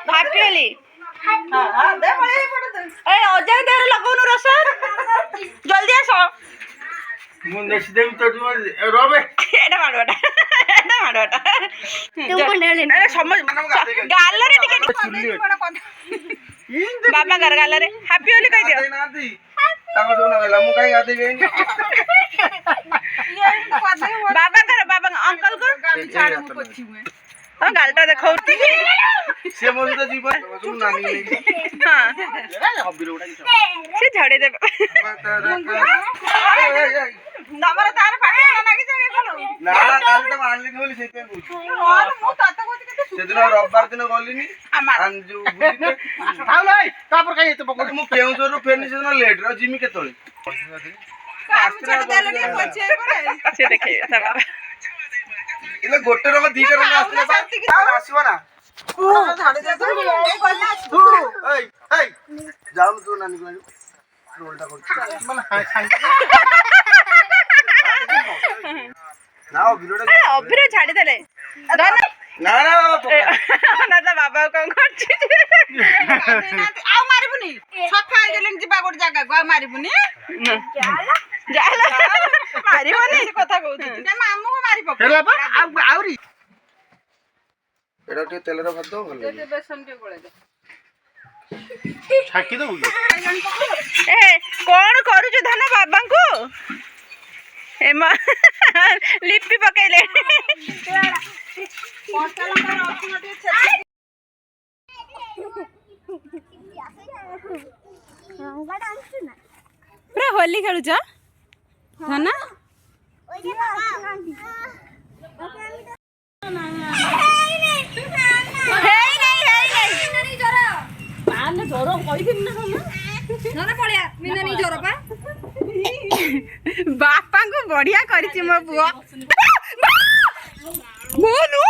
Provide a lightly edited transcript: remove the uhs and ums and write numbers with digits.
भापिली अजय देर लगौनु रस जल्दी आस मु नेक्स्ट टाइम तो रोबे एटा माडवाटा समझ गालरे टिके बाबा घर गालरे हैप्पी होली कह दियो ताको जो ना गला मु काई गाते गए बाबा कर बाबा अंकल को गाली छाड़ मु पछी हुए तो गालटा देखौती से मोर तो जीवन जो नानी ले हां हब्बी रोडा से झड़े दे नंबर तार फाटे लागी जागे कोन ना काल तो आनली बोली सेते और मु तत को से दिन रविवार दिन गलिनी अंजू बुझिते आउ लाई तापर काई एते पकड़ मु केउ जोरु फेरनी से दिन लेट रो जिमी के तळे छड़ देले के पछे पड़े से देखे बाबा इले गोटे रंग दीटा रंग आस्ते बा आसीबो ना झाड़े दे तू ए जाऊ तू नानी को रोलटा कर मन ना बिरोडा अभिर छाड़ी देले ना ना ना तो बाबा कौन करछि आ मारिबुनी सफा आइ गेलेन जिबा गोट जागा गआ मारिबुनी जाला मारिबुनी कथा कहउछि ते मामू को मारि पक हेला बा आउरी एडा के तेलर भात दो भल दे बेसन के गोळे दे छाकी दो ए कोन करू छु धन बाबा को ए मा लिपि पकेले कोटा लंका रखुन दे छे पूरा होली खेलु छ धन बापा को बढ़िया करिछि मो बुआ बोलू